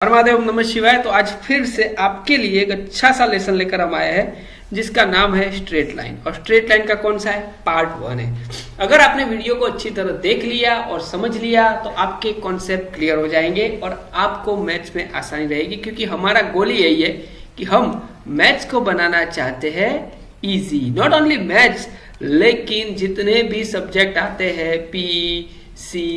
महादेव नमः शिवाय। तो आज फिर से आपके लिए एक अच्छा सा लेसन लेकर हम आए हैं जिसका नाम है स्ट्रेट लाइन। और स्ट्रेट लाइन का कौन सा है? पार्ट 1 है। अगर आपने वीडियो को अच्छी तरह देख लिया और समझ लिया तो आपके कॉन्सेप्ट क्लियर हो जाएंगे और आपको मैथ्स में आसानी रहेगी, क्योंकि हमारा गोल यही है कि हम मैथ्स को बनाना चाहते हैं इजी। नॉट ओनली मैथ्स, लेकिन जितने भी सब्जेक्ट आते हैं पी सी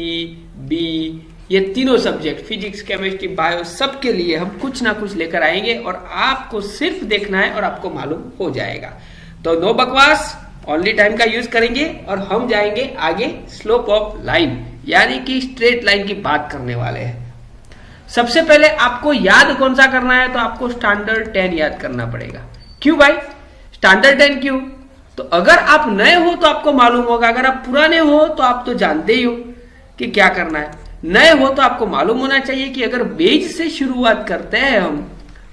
बी, ये तीनों सब्जेक्ट फिजिक्स केमिस्ट्री बायो, सबके लिए हम कुछ ना कुछ लेकर आएंगे और आपको सिर्फ देखना है और आपको मालूम हो जाएगा। तो नो बकवास, ओनली टाइम का यूज करेंगे और हम जाएंगे आगे स्लोप ऑफ लाइन यानी कि स्ट्रेट लाइन की बात करने वाले हैं। सबसे पहले आपको याद कौन सा करना है? तो आपको स्टैंडर्ड 10 याद करना पड़ेगा। क्यों भाई स्टैंडर्ड 10 क्यों? तो अगर आप नए हो तो आपको मालूम होगा, अगर आप पुराने हो तो आप तो जानते ही हो कि क्या करना है। नए हो तो आपको मालूम होना चाहिए कि अगर बेज से शुरुआत करते हैं हम,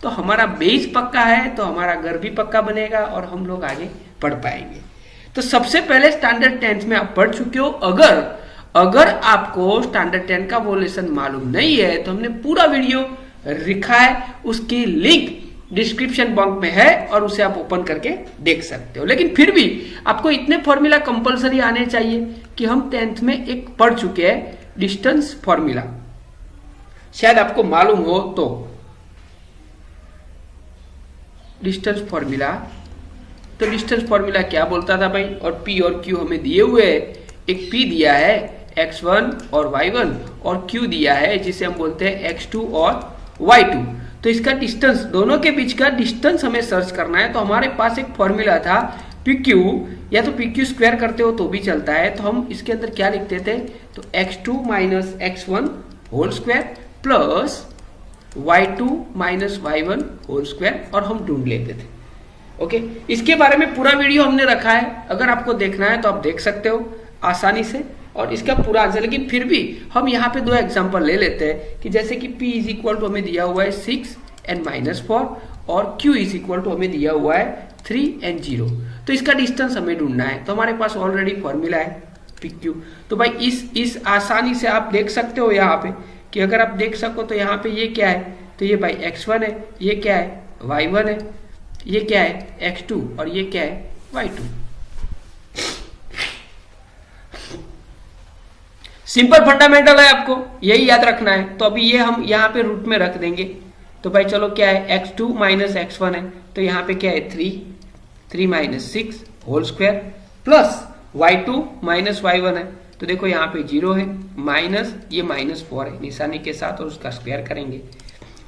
तो हमारा बेज पक्का है तो हमारा घर भी पक्का बनेगा और हम लोग आगे बढ़ पाएंगे। तो सबसे पहले स्टैंडर्ड 10 में आप पढ़ चुके हो। अगर आपको स्टैंडर्ड 10 का वो लेसन मालूम नहीं है तो हमने पूरा वीडियो लिखा है, उसकी लिंक डिस्क्रिप्शन बॉक्स में है और उसे आप ओपन करके देख सकते हो। लेकिन फिर भी आपको इतने फॉर्मूला कंपलसरी आने चाहिए कि हम 10th में एक पढ़ चुके हैं डिस्टेंस फॉर्मूला, शायद आपको मालूम हो तो। डिस्टेंस फॉर्मूला, तो डिस्टेंस फॉर्मूला क्या बोलता था भाई? और P और Q हमें दिए हुए हैं। एक P दिया है x1 और y1 और Q दिया है जिसे हम बोलते हैं x2 और y2। तो इसका डिस्टेंस, दोनों के बीच का डिस्टेंस हमें सर्च करना है। तो हमारे पास एक फॉर्मूला था PQ, या तो PQ स्क्वायर करते हो तो भी चलता है। तो हम इसके अंदर क्या लिखते थे? तो x2 minus x1 whole square plus y2 minus y1 whole square, और हम ढूंढ लेते थे। ओके, इसके बारे में पूरा वीडियो हमने रखा है, अगर आपको देखना है तो आप देख सकते हो आसानी से, और इसका पूरा आंसर। लेकिन फिर भी हम यहाँ पे दो एग्जांपल ले लेते हैं कि जैसे कि P इज इक्वल टू हमें दिया हुआ है 6 and -4 और Q इज इक्वल टू हमें दिया हुआ है 3 and 0। तो इसका डिस्टेंस हमें ढूंढना है। तो हमारे पास ऑलरेडी फॉर्मूला है PQ। तो भाई इस आसानी से आप देख सकते हो यहाँ पे कि अगर आप देख सको तो यहाँ पे ये क्या है? तो ये भाई x1 है, ये क्या है? y1 है, ये क्या है? x2, और ये क्या है? y2। सिंपल फंडामेंटल है, आपको यही याद रखना है। तो अभी ये हम यहाँ पे रूट में रख देंगे। तो भाई चलो क्या है? x2 माइनस x1 है, तो यहाँ पे क्या है? 3 minus 6 whole square plus y2 minus y1 है, तो देखो यहाँ पे 0 है, माइनस ये -4 है निशानी के साथ, और उसका स्क्वायर करेंगे।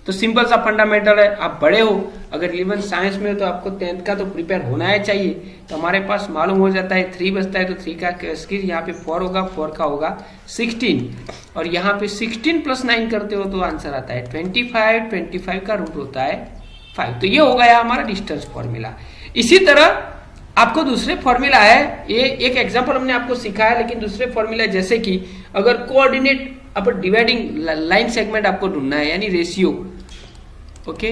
तो सिंपल सा फंडामेंटल है। आप बड़े हो, अगर 11 साइंस में हो तो आपको 10th का तो प्रिपेयर होना है चाहिए। तो हमारे पास मालूम हो जाता है 3 बचता है, तो 3 का स्क्वायर यहाँ पे 4 होगा, 4 का होगा 16, और यहाँ पे 16 प्लस 9 करते हो तो आंसर आता है 25। 25 का रूट होता है 5। तो ये हो गया हमारा डिस्टेंस फॉर्मूला। इसी तरह आपको दूसरे फॉर्मूला है, ये एक एग्जांपल हमने आपको सिखाया, लेकिन दूसरे फॉर्मूला जैसे कि अगर कोऑर्डिनेट अपन डिवाइडिंग लाइन सेगमेंट आपको ढूंढना है, यानी रेशियो। ओके,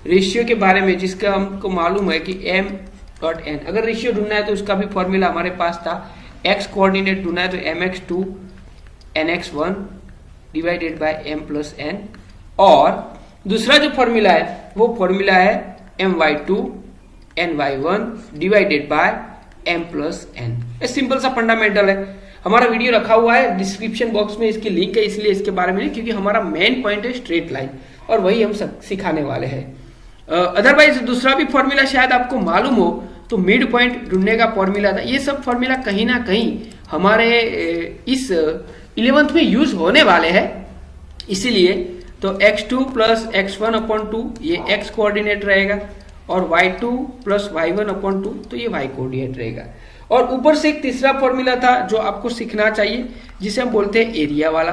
रेशियो के बारे में जिसका हमको मालूम है कि m.n, अगर रेशियो ढूंढना है तो उसका भी फॉर्मूला हमारे पास था। x कोऑर्डिनेट ढूंढना है तो mx2 nx1 divided by m plus n, और दूसरा जो फॉर्मूला है वो फॉर्मूला है my2 ny1 divided by m plus n। ये सिंपल सा फंडामेंटल है। हमारा वीडियो रखा हुआ है डिस्क्रिप्शन बॉक्स में, इसकी लिंक है, इसलिए इसके बारे में नहीं, क्योंकि हमारा मेन पॉइंट है स्ट्रेट लाइन और वही हम सब सिखाने वाले हैं। अदरवाइज दूसरा भी फॉर्मूला शायद आपको मालूम हो, तो मिड पॉइंट ढूंढने का फॉर्मूला था। ये सब फॉर्मूला कहीं ना कहीं हमारे इस 11th में यूज होने वाले हैं, इसीलिए। तो x2 प्लस x1 अपॉन 2 ये x कोऑर्डिनेट रहेगा, और y2 प्लस y1 अपॉन 2 तो ये y कोऑर्डिनेट रहेगा। और ऊपर से एक तीसरा फॉर्मूला था जो आपको सीखना चाहिए, जिसे हम बोलते हैं एरिया वाला।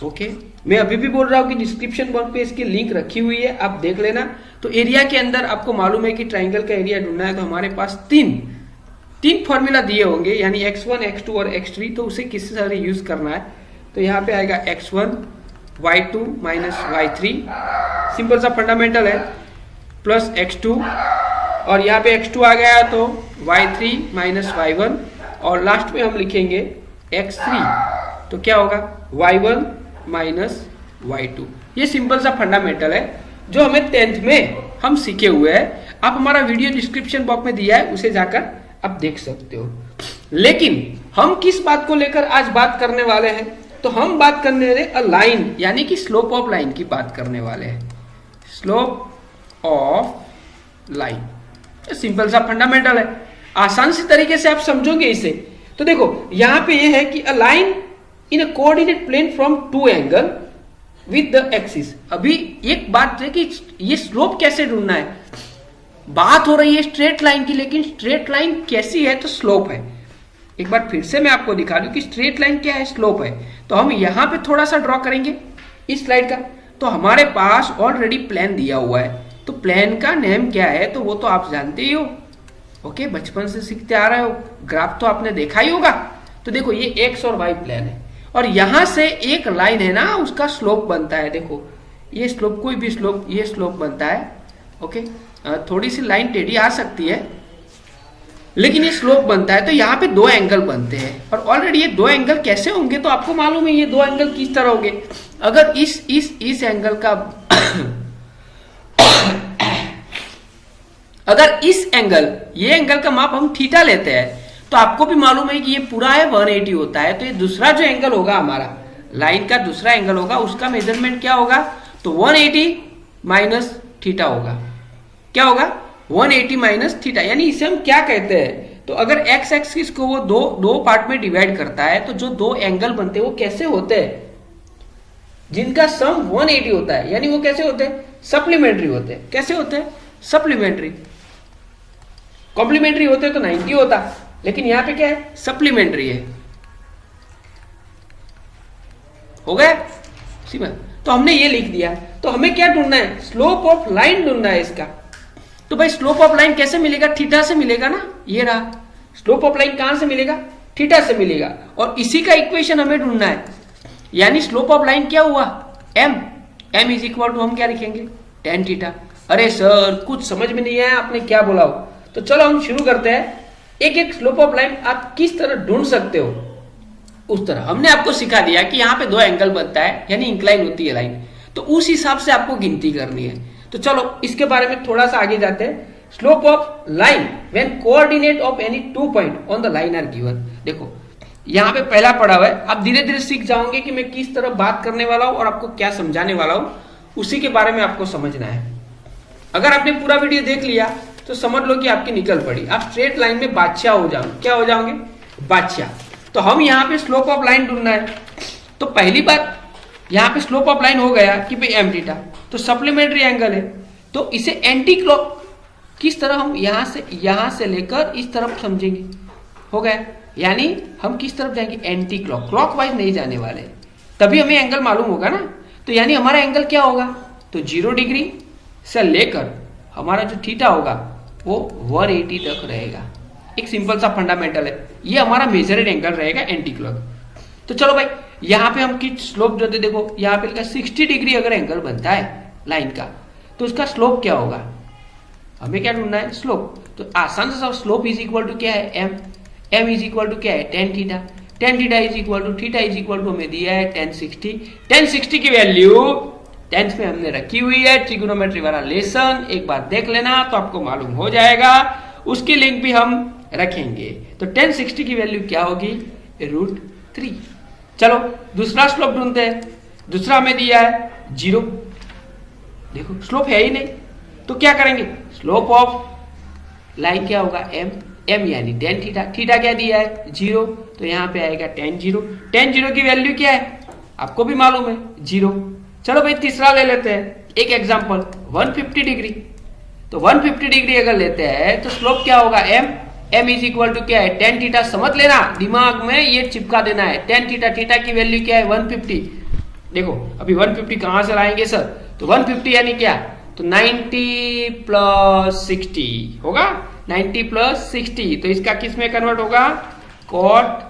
ओके, मैं अभी भी बोल रहा हूँ कि डिस्क्रिप्शन बॉक्स पे इसकी लिंक रखी हुई है, आप देख लेना। तो एरिया के अंदर आपको मालूम है कि ट्राइंगल का एरिया ढूंढना है, तो हमारे पास तीन फॉर्मूला दिए होंगे, यानी x1 x2 और x3। तो उसे किस तरह यूज करना है? तो यहाँ पे आएगा x1 y2 minus y3, simple सा फंडामेंटल है, प्लस x2, और यहाँ पे x2 आ गया तो y3 माइनस y1, और लास्ट में हम लिखेंगे x3, तो क्या होगा? y1 minus y2। ये सिंपल सा फंडामेंटल है जो हमें 10th में हम सीखे हुए हैं। आप हमारा वीडियो डिस्क्रिप्शन बॉक्स में दिया है, उसे जाकर आप देख सकते हो। लेकिन हम किस बात को लेकर आज बात करने वाले हैं, तो हम बात करने वाले अ लाइन यानी कि स्लोप ऑफ लाइन की बात करने वाले हैं। स्लोप ऑफ लाइन सिंपल सा फंडामेंटल है, आसान सी तरीके से आप समझोगे इसे। तो देखो यहां पे ये है कि a line in a coordinate plane from two angle with the axis. अभी एक बात है कि ये स्लोप कैसे ढूंढना है, बात हो रही है स्ट्रेट लाइन की, लेकिन स्ट्रेट लाइन कैसी है, तो स्लोप है। एक बार फिर से मैं आपको दिखा दूं कि स्ट्रेट लाइन क्या है, स्लोप है। तो हम यहां पे थोड़ा सा ड्रॉ करेंगे इस स्लाइड का। तो हमारे पास ऑलरेडी प्लेन दिया हुआ है, तो प्लेन का नेम क्या है, तो वो तो आप जानते ही हो। ओके, बचपन से सीखते आ रहे हो, ग्राफ तो आपने देखा ही होगा। तो देखो ये एक्स और वाई प्लेन है, और यहां से एक लाइन है ना, उसका स्लोप बनता है। देखो ये स्लोप, कोई भी स्लोप, ये स्लोप बनता है। ओके, थोड़ी सी लाइन टेढ़ी आ सकती है, लेकिन ये स्लोप बनता है। तो यहाँ पे दो एंगल बनते हैं, और ऑलरेडी ये दो एंगल कैसे होंगे, तो आपको मालूम है ये दो एंगल किस तरह होंगे। अगर इस एंगल का अगर इस एंगल, ये एंगल का माप हम थीटा लेते हैं, तो आपको भी मालूम है कि ये पूरा है 180 होता है। तो ये दूसरा जो एंगल होगा हमारा, लाइन का दूसरा एंगल होगा, उसका मेजरमेंट क्या होगा, तो 180 माइनस थीटा होगा। क्या होगा, 180 माइनस थीटा। यानी इसे हम क्या कहते हैं, तो अगर एक्स एक्सिस को वो दो पार्ट में डिवाइड करता है, तो जो दो एंगल बनते हैं वो कैसे होते हैं, जिनका सम 180 होता है। यानी वो कैसे होते हैं, सप्लीमेंट्री होते हैं। कैसे होते हैं, सप्लीमेंट्री। कॉम्प्लीमेंट्री होते तो 90 होता, लेकिन यहां पे क्या है, सप्लीमेंट्री है। हो गया सीमा। तो हमने ये लिख दिया। तो हमें क्या ढूंढना है, स्लोप ऑफ लाइन ढूंढना है इसका। तो भाई स्लोप ऑफ लाइन कैसे मिलेगा, थीटा से मिलेगा ना। ये रहा स्लोप ऑफ लाइन, कहां से मिलेगा, थीटा से मिलेगा। और इसी का इक्वेशन हमें ढूंढना है। यानी स्लोप ऑफ लाइन क्या हुआ, m इज इक्वल टू, हम क्या लिखेंगे, tan थीटा। अरे सर कुछ समझ में नहीं आया, आपने क्या बोला हो। तो चलो हम शुरू करते हैं। एक एक स्लोप ऑफ लाइन आप किस तरह ढूंढ सकते हो, उस तरह हमने आपको सिखा दिया कि यहाँ पे दो एंगल बनता है, यानी इंक्लाइन होती है लाइन, तो उस हिसाब से आपको गिनती करनी है। तो चलो इसके बारे में थोड़ा सा आगे जाते हैं। Slope of line when coordinate of any two point on the line are given. देखो यहाँ पे पहला पड़ा हुआ है, आप धीरे धीरे सीख जाओगे कि मैं किस तरह बात करने वाला हूं और आपको क्या समझाने वाला हूं, उसी के बारे में आपको समझना है। अगर आपने पूरा वीडियो देख लिया तो समझ लो कि आपकी निकल पड़ी, आप स्ट्रेट लाइन में बादशाह हो जाओगे। क्या हो जाओगे, बादशाह। तो हम यहाँ पे स्लोप ऑफ लाइन ढूंढना है। तो पहली बात, यहाँ पे स्लोप ऑफ लाइन हो गया कि भाई एम थीटा, तो सप्लीमेंट्री एंगल है, तो इसे एंटी क्लॉक किस तरह, हम यहां से लेकर इस तरफ समझेंगे। हो गया, यानी हम किस तरफ जाएंगे, एंटी क्लॉक, क्लॉकवाइज नहीं जाने वाले, तभी हमें एंगल मालूम होगा ना। तो यानी हमारा एंगल क्या होगा, तो 0 डिग्री से लेकर हमारा जो थीटा होगा वो 180 तक रहेगा। एक सिंपल सा फंडामेंटल है, ये हमारा मेजरेड एंगल रहेगा एंटी क्लॉक। तो चलो भाई यहाँ पे हम किस स्लोप जो देखो, यहाँ पे 60 डिग्री अगर एंगल बनता है लाइन का, तो उसका स्लोप क्या होगा, हमें क्या ढूंढना है, स्लोप। तो आसान से सब, स्लोप इज इक्वल टू क्या है, एम इज इक्वल टू क्या है, tan theta. tan theta is equal to, theta is equal to हमें दिया है tan 60। tan 60 की वैल्यू 10th में हमने रखी हुई है, ट्रिगोनोमेट्री वाला लेसन एक बार देख लेना तो आपको मालूम हो जाएगा, उसकी लिंक भी हम रखेंगे। तो tan 60 की वैल्यू क्या होगी, √3। चलो दूसरा स्लोप ढूंढते हैं। दूसरा हमें दिया है 0, देखो स्लोप है ही नहीं, तो क्या करेंगे, स्लोप ऑफ लाइन क्या होगा, m यानी tan थीटा। थीटा क्या दिया है, 0, तो यहाँ पे आएगा tan 0। tan 0 की वैल्यू क्या है, आपको भी मालूम है, 0। चलो भाई तीसरा ले लेते हैं, एक एग्जांपल 150 डिग्री। तो 150 डिग्री अगर लेते हैं तो स्लोप क्या होगा, m इज इक्वल टू क्या है, tan थीटा। समझ लेना, दिमाग में ये चिपका देना है, tan थीटा। थीटा की वैल्यू क्या है, 150। देखो अभी 150 कहां से लाएंगे सर, तो 150 यानी क्या, तो 90 प्लस 60 होगा, 90 प्लस 60, तो इसका किस में कन्वर्ट होगा, cot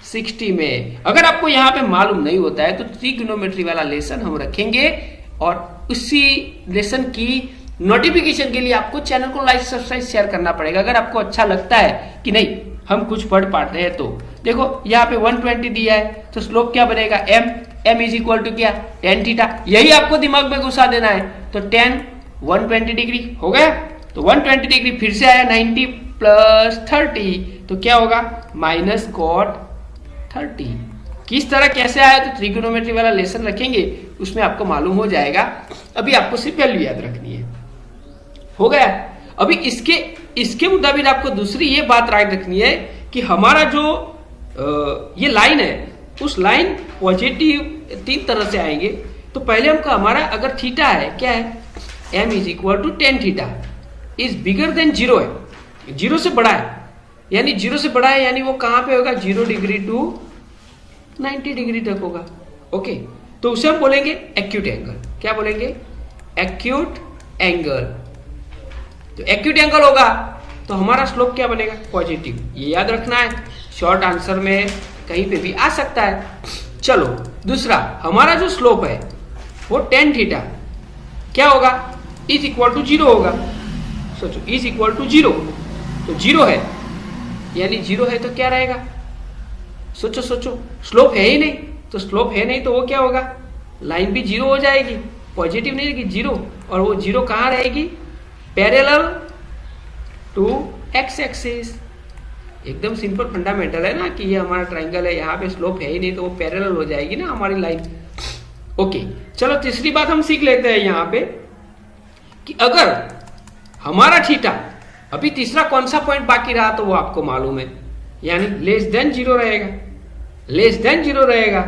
60 में। अगर आपको यहाँ पे मालूम नहीं होता है तो ट्रिगोनोमेट्री वाला लेसन हम रखेंगे, और उसी लेसन की नोटिफिकेशन के लिए आपको चैनल को लाइक सब्सक्राइब शेयर करना पड़ेगा। अगर आपको अच्छा लगता है कि नहीं हम कुछ पढ़ पाते हैं तो देखो यहाँ पे 120 दिया है, तो स्लोप क्या बनेगा, m इज इक्वल टू क्या, tan थीटा। यही आपको दिमाग में घुसा देना है। तो tan 120 डिग्री हो गया। तो 120 डिग्री फिर से आया 90 प्लस 30 तो क्या होगा माइनस cot 30। किस तरह कैसे आया तो ट्रिगोनोमेट्री वाला लेसन रखेंगे उसमें आपको मालूम हो जाएगा। अभी आपको सिर्फ वैल्यू याद रखनी है। हो गया। अभी इसके मुताबिक आपको दूसरी ये बात याद रखनी है कि हमारा जो ये लाइन है उस लाइन पॉजिटिव 3 तरह से आएंगे। तो पहले हमको हमारा अगर थीटा है क्या है m is equal to tan theta is bigger than 0 है, 0 से बड़ा है, यानी 0 से बड़ा है यानी वो कहां पे होगा 0 डिग्री टू 90 डिग्री तक होगा। ओके, तो उसे हम बोलेंगे एक्यूट एंगल। क्या बोलेंगे एक्यूट एंगल। तो एक्यूट एंगल होगा तो हमारा स्लोप क्या बनेगा पॉजिटिव। ये याद रखना है, शॉर्ट आंसर में कहीं पे भी आ सकता है। चलो दूसरा हमारा जो स्लोप है वो tan थीटा क्या होगा इज इक्वल टू 0 होगा। सोचो इज इक्वल टू 0 तो 0 है यानी 0 है तो क्या रहेगा, सोचो स्लोप है ही नहीं तो स्लोप है नहीं तो वो क्या होगा लाइन भी 0 हो जाएगी, पॉजिटिव नहीं रहेगी 0। और वो 0 कहां रहेगी पैरेलल टू एक्स एक्सिस। एकदम सिंपल फंडामेंटल है ना कि ये हमारा ट्राइंगल है, यहाँ पे स्लोप है ही नहीं तो वो पैरेलल हो जाएगी ना हमारी लाइन। ओके, चलो तीसरी बात हम सीख लेते हैं यहाँ पे कि अगर हमारा थीटा, अभी तीसरा कौन सा पॉइंट बाकी रहा तो वो आपको मालूम है, यानी लेस देन 0 रहेगा। लेस देन 0 रहेगा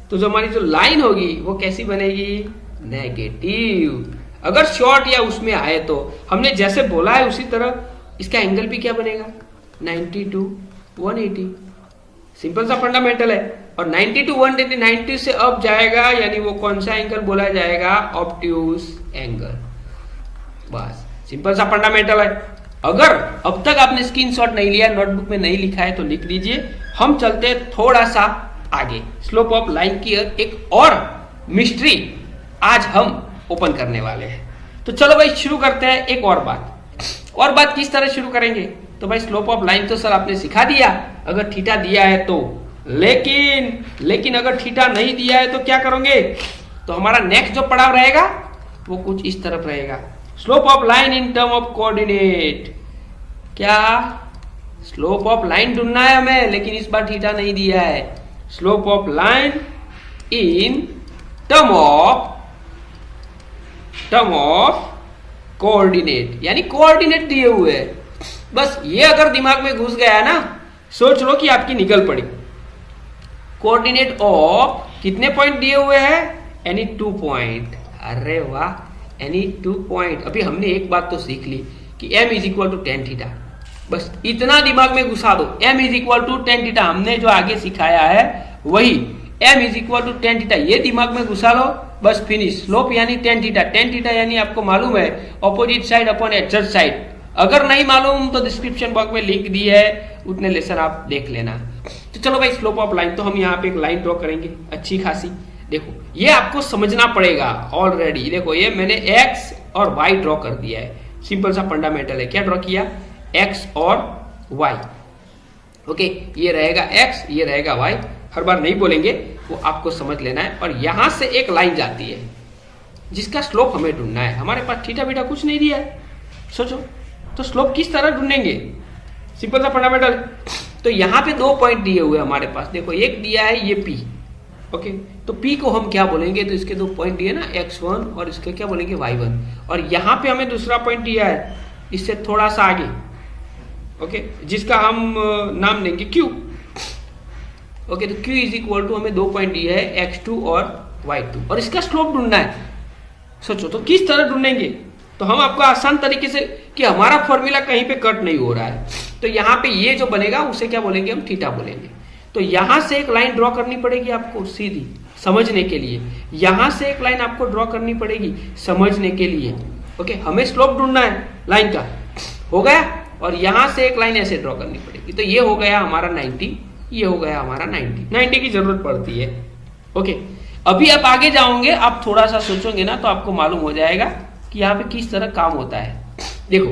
तो जो हमारी जो लाइन होगी वो कैसी बनेगी नेगेटिव। अगर शॉर्ट या उसमें आए तो हमने जैसे बोला है उसी तरह इसका एंगल भी क्या बनेगा 90 टू 180। सिंपल सा फंडामेंटल है। और 90 टू 180 90 से अप जाएगा यानी वो कौन सा एंगल बोला जाएगा ऑब्ट्यूज एंगल। बस सिंपल सा फंडामेंटल है। अगर अब तक आपने स्क्रीनशॉट नहीं लिया, नोटबुक में नहीं लिखा है तो लिख लीजिए। हम चलते हैं थोड़ा सा आगे, स्लोप ऑफ लाइन की एक और मिस्ट्री आज हम ओपन करने वाले हैं। तो चलो भाई शुरू करते हैं। एक और बात किस तरह शुरू करेंगे तो भाई स्लोप ऑफ लाइन तो सर आपने सिखा दिया अगर थीटा दिया है तो, लेकिन अगर थीटा नहीं दिया है तो क्या करोगे। तो हमारा नेक्स्ट जो पड़ाव रहेगा वो कुछ इस तरफ रहेगा, slope of line in term of coordinate. क्या स्लोप ऑफ लाइन ढूंढना है हमें, लेकिन इस बार थीटा नहीं दिया है। Slope of line in term of coordinate, यानी कोऑर्डिनेट दिए हुए है। बस ये अगर दिमाग में घुस गया ना, सोच लो कि आपकी निकल पड़ी। कोऑर्डिनेट ऑफ कितने पॉइंट दिए हुए हैं एनी 2 पॉइंट। अरे वाह, एनी 2 पॉइंट। अभी हमने एक बात तो सीख ली कि m is equal to tan theta. बस इतना दिमाग में घुसा दो, m is equal to tan theta. हमने जो आगे सिखाया है वही m is equal to tan theta, ये दिमाग में घुसा लो, बस फिनिश। स्लोप यानी tan थीटा, tan थीटा यानी आपको मालूम है opposite side upon adjacent side. अगर नहीं मालूम तो डिस्क्रिप्शन बॉक्स में लिंक दी है, उतने लेसन आप देख लेना। तो चलो भाई स्लोप ऑफ लाइन, तो हम यहाँ पे एक लाइन ड्रॉ करेंगे अच्छी खासी। देखो ये आपको समझना पड़ेगा ऑलरेडी। देखो ये मैंने x और y ड्रॉ कर दिया है, सिंपल सा फंडामेंटल है। क्या ड्रॉ किया x और y। ओके, ये रहेगा x, ये रहेगा y। हर बार नहीं बोलेंगे, वो आपको समझ लेना है। और यहां से एक लाइन जाती है जिसका स्लोप हमें ढूंढना है। हमारे पास थीटा बीटा कुछ नहीं दिया है, सोचो तो स्लोप किस तरह ढूंढेंगे, सिंपल सा फंडामेंटल। तो यहाँ पे 2 पॉइंट दिए हुए हमारे पास। देखो एक दिया है ये P। ओके, तो P को हम क्या बोलेंगे, तो इसके 2 पॉइंट दिए ना x1 और इसके क्या बोलेंगे y1। और यहाँ पे हमें दूसरा पॉइंट दिया है इससे थोड़ा सा आगे, ओके, जिसका हम नाम देंगे Q। ओके, तो Q इज इक्वल टू हमें 2 पॉइंट दिया है x2 और y2 और इसका स्लोप ढूंढना है। सोचो तो किस तरह ढूंढेंगे। तो हम आपको आसान तरीके से कि हमारा फॉर्मूला कहीं पे कट नहीं हो रहा है, तो यहाँ पे ये जो बनेगा उसे क्या बोलेंगे हम थीटा बोलेंगे। तो यहां से एक लाइन ड्रॉ करनी पड़ेगी आपको सीधी समझने के लिए, यहां से एक लाइन आपको ड्रॉ करनी पड़ेगी समझने के लिए। ओके, हमें स्लोप ढूंढना है लाइन का, हो गया। और यहां से एक लाइन ऐसे ड्रॉ करनी पड़ेगी। तो ये हो गया हमारा 90, ये हो गया हमारा 90 की जरूरत पड़ती है। ओके, अभी आप आगे जाओगे, आप थोड़ा सा सोचोगे ना तो आपको मालूम हो जाएगा कि यहाँ पे किस तरह काम होता है। देखो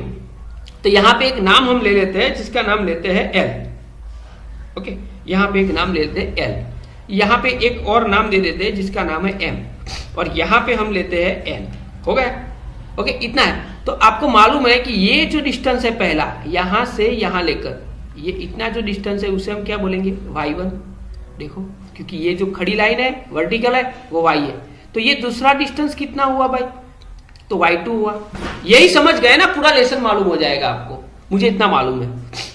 तो यहाँ पे एक नाम हम ले लेते हैं जिसका नाम लेते हैं L। ओके, यहाँ पे एक नाम लेते हैं L। यहाँ पे एक और नाम दे देते हैं जिसका नाम है m, और यहाँ पे हम लेते हैं n। हो गया? ओके, इतना है। तो आपको मालूम है कि ये जो डिस्टेंस है पहला, यहां से यहां लेकर ये इतना जो डिस्टेंस है उसे हम क्या बोलेंगे? y1। देखो, क्योंकि ये जो खड़ी लाइन है वर्टिकल है वो y है, तो ये दूसरा डिस्टेंस कितना हुआ भाई? तो y2 हुआ। यही समझ गए ना, पूरा लेसन मालूम हो जाएगा आपको, मुझे इतना मालूम है।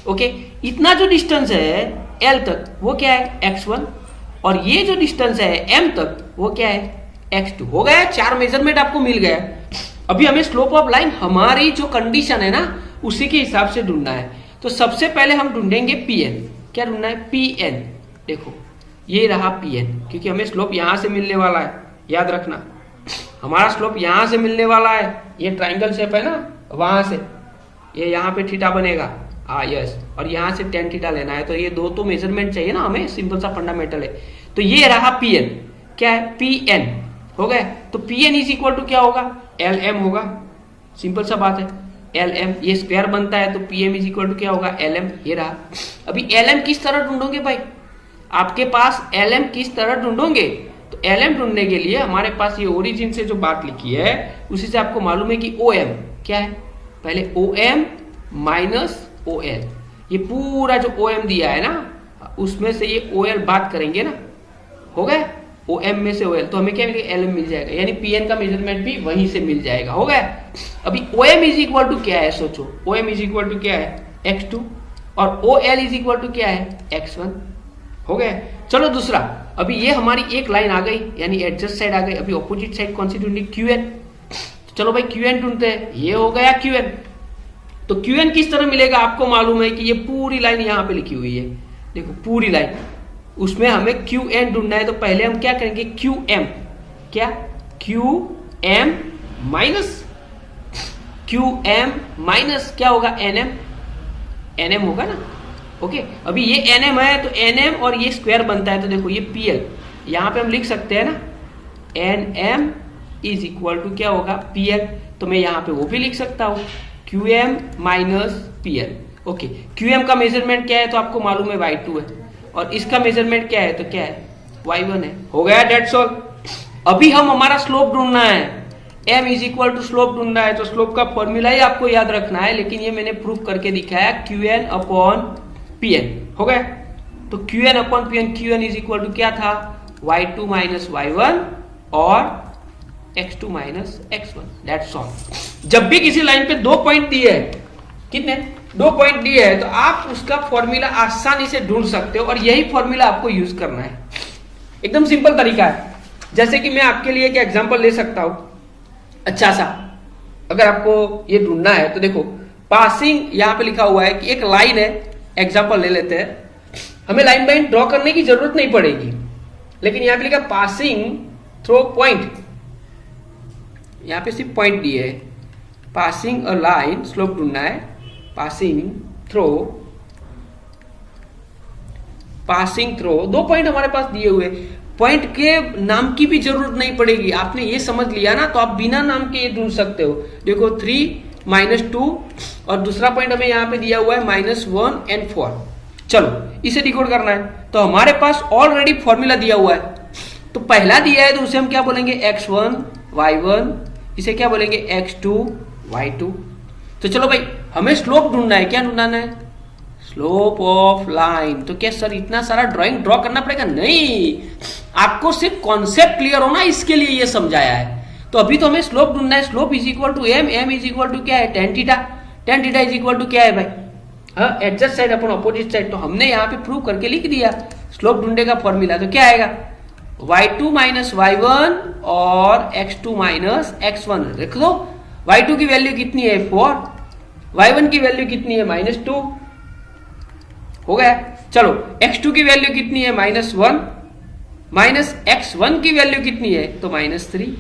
ओके, इतना जो डिस्टेंस है l तक वो क्या है? x1, और ये जो डिस्टेंस है m तक वो क्या है? x2। हो गया, 4 मेजरमेंट आपको मिल गया। अभी हमें स्लोप ऑफ लाइन हमारी जो कंडीशन है ना उसी के हिसाब से ढूंढना है। तो सबसे पहले हम ढूंढेंगे pn। क्या ढूंढना है? pn। देखो ये रहा pn, क्योंकि हमें स्लोप यहां से मिलने वाला है, याद रखना हमारा स्लोप यहां से मिलने वाला है। ये ट्राइंगल शेप है ना, वहां से ये यहाँ पे थीटा बनेगा, यस, और यहाँ से tan थीटा लेना है। तो ये दो तो मेजरमेंट चाहिए ना हमें, सिंपल सा फंडामेंटल है। तो ये रहा pn। क्या है? pn। हो गया? तो pn इज इक्वल टू क्या होगा? lm होगा। सिंपल सा बात है, lm, ये स्क्वायर बनता है तो pm इज इक्वल टू क्या होगा? lm। ये रहा। अभी lm किस तरह ढूंढोगे भाई? आपके पास lm किस तरह ढूंढोगे? तो lm ढूंढने के लिए हमारे पास ये ओरिजिन से जो बात लिखी है उसी से आपको मालूम है कि om क्या है? पहले om माइनस ol, ये पूरा जो om दिया है ना उसमें से ये ol बात करेंगे ना। हो गया? OM में से OL, तो हमें क्या मिलेगा? LM मिल जाएगा, यानी PN का मेजरमेंट भी वहीं से मिल जाएगा। हो गया? अभी OM इज इक्वल टू क्या है? सोचो, OM इज इक्वल टू क्या है? x2, और OL इज इक्वल टू क्या है? x1। हो गया? चलो दूसरा, अभी ये हमारी एक लाइन आ गई, यानी एडजस्ट साइड आ गई। अभी ऑपोजिट साइड कौन सी ढूंढनी? QN। चलो भाई QN ढूंढते हैं, ये हो गया QN। तो QN किस तरह मिलेगा? आपको मालूम है कि ये पूरी लाइन यहाँ पे लिखी हुई है, देखो पूरी लाइन, उसमें हमें QN ढूंढना है। तो पहले हम क्या करेंगे? QM। क्या? QM माइनस क्या होगा? NM होगा ना। ओके, अभी ये NM है तो NM और ये स्क्वायर बनता है, तो देखो ये PL, यहां पे हम लिख सकते हैं ना NM इज इक्वल टू क्या होगा? PL। तो मैं यहां पे वो भी लिख सकता हूं, QM minus PL। Okay, QM का मेजरमेंट क्या है? तो आपको मालूम है y2 है, और इसका मेजरमेंट क्या है? तो क्या है? y1 है। हो गया? That's all. अभी हम हमारा स्लोप ढूंढना है, m is equal to slope ढूंढना है। तो स्लोप का फॉर्मूला ही आपको याद रखना है, लेकिन ये मैंने प्रूफ करके दिखाया, qn अपॉन pn। हो गया? तो qn upon pn, qn is equal to क्या था? y2 माइनस y1 और x2 minus x1। That's all. जब भी किसी लाइन पे 2 पॉइंट दिए है, कितने? 2 पॉइंट दिए है, तो आप उसका फॉर्मूला आसानी से ढूंढ सकते हो, और यही फॉर्मूला आपको यूज करना है। एकदम सिंपल तरीका है। जैसे कि मैं आपके लिए एक एग्जांपल ले सकता हूं अच्छा सा, अगर आपको ये ढूंढना है तो देखो, पासिंग यहां पे लिखा हुआ है कि एक लाइन है, एग्जांपल ले लेते हैं। हमें लाइन बाइन ड्रॉ करने की जरूरत नहीं पड़ेगी, लेकिन यहां पे लिखा पासिंग थ्रो पॉइंट, यहां पे सिर्फ पॉइंट दिए है। पासिंग अ लाइन, स्लोप ढूंढना है, पासिंग थ्रो 2 पॉइंट हमारे पास दिए हुए। पॉइंट के नाम की भी जरूरत नहीं पड़ेगी, आपने ये समझ लिया ना, तो आप बिना नाम के ये ढूंढ सकते हो। देखो 3 माइनस 2, और दूसरा पॉइंट हमें यहाँ पे दिया हुआ है -1 एंड 4। चलो इसे डिकोड करना है, तो हमारे पास ऑलरेडी फॉर्मूला दिया हुआ है। तो पहला दिया है तो उसे हम क्या बोलेंगे? x1 y1, इसे क्या बोलेंगे? x2 y2। तो चलो भाई, हमें स्लोप ढूंढना है। क्या ढूंढना है? Slope of line. तो क्या सर इतना सारा ड्राइंग ड्रॉ करना पड़ेगा? नहीं, आपको सिर्फ कॉन्सेप्ट क्लियर होना, इसके लिए ये समझाया है। तो अभी तो हमें स्लोप ढूंढना है। Slope is equal to m is equal to क्या है? tan theta. tan theta is equal to क्या है भाई? हाँ, adjacent side upon opposite side. तो हमने यहाँ पे प्रूव करके लिख दिया स्लोप ढूंढने का फॉर्मूला। तो क्या आएगा? y2 माइनस y1 और x2 माइनस x1। देख लो, y2 की वैल्यू कितनी है? 4, y1 की वैल्यू कितनी है? -2। हो गया? चलो x2 की वैल्यू कितनी है? -1, माइनस x1 की वैल्यू कितनी है? तो -3।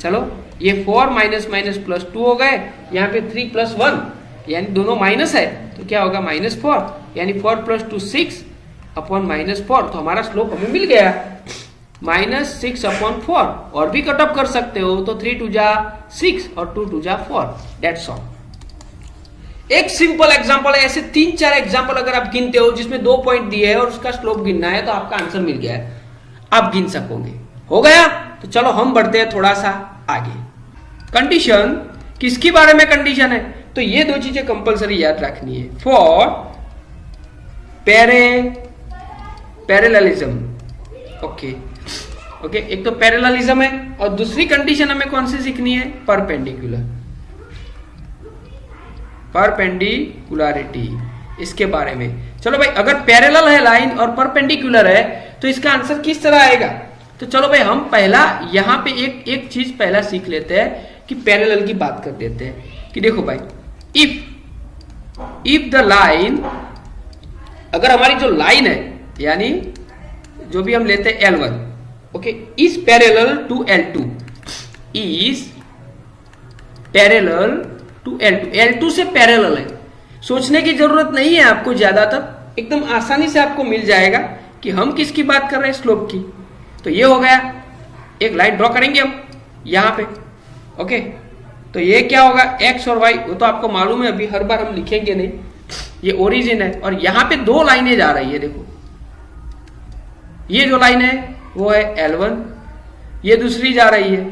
चलो ये 4 माइनस माइनस प्लस 2 हो गए, यहाँ पे 3 प्लस 1, यानी दोनों माइनस है, तो क्या होगा? -4, यानी 4 प्लस 2 6 अपॉन -4। तो हमारा स्लोप हमें मिल गया -6 अपॉन 4। और भी कट ऑफ कर सकते हो, तो 3 2 जा 6 और 2 2 जा 4। That's all. एक सिंपल एग्जांपल है, ऐसे 3-4 एग्जांपल अगर आप गिनते हो जिसमें 2 पॉइंट दिए हैं और उसका स्लोप गिनना है तो आपका आंसर मिल गया है, आप गिन सकोगे। हो गया? तो चलो हम बढ़ते हैं थोड़ा सा आगे। कंडीशन किसके बारे में कंडीशन है? तो ये दो चीजें कंपलसरी याद रखनी है। फॉर पैरेललिज्म, ओके, एक तो पैरेललिज्म है और दूसरी कंडीशन हमें कौन सी सीखनी है? परपेंडिकुलरिटी, इसके बारे में। चलो भाई, अगर पैरेलल है लाइन और परपेंडिकुलर है तो इसका आंसर किस तरह आएगा? तो चलो भाई, हम पहला यहां पे एक चीज पहला सीख लेते हैं कि पैरेलल की बात कर देते हैं कि देखो भाई, इफ द लाइन, अगर हमारी जो लाइन है यानी जो भी हम लेते हैं L1, okay, is parallel to L2, is parallel to L2, L2 से पैरेलल है। सोचने की जरूरत नहीं है आपको ज्यादातर, एकदम आसानी से आपको मिल जाएगा कि हम किसकी बात कर रहे हैं, स्लोप की। तो ये हो गया, एक लाइन ड्रॉ करेंगे हम यहां पे, ओके। तो ये क्या होगा, x और y, वो तो आपको मालूम है, अभी हर बार हम लिखेंगे नहीं, ये ओरिजिन है और यहां पे दो लाइनें जा रही है। देखो ये जो लाइन है वो है L1, ये दूसरी जा रही है,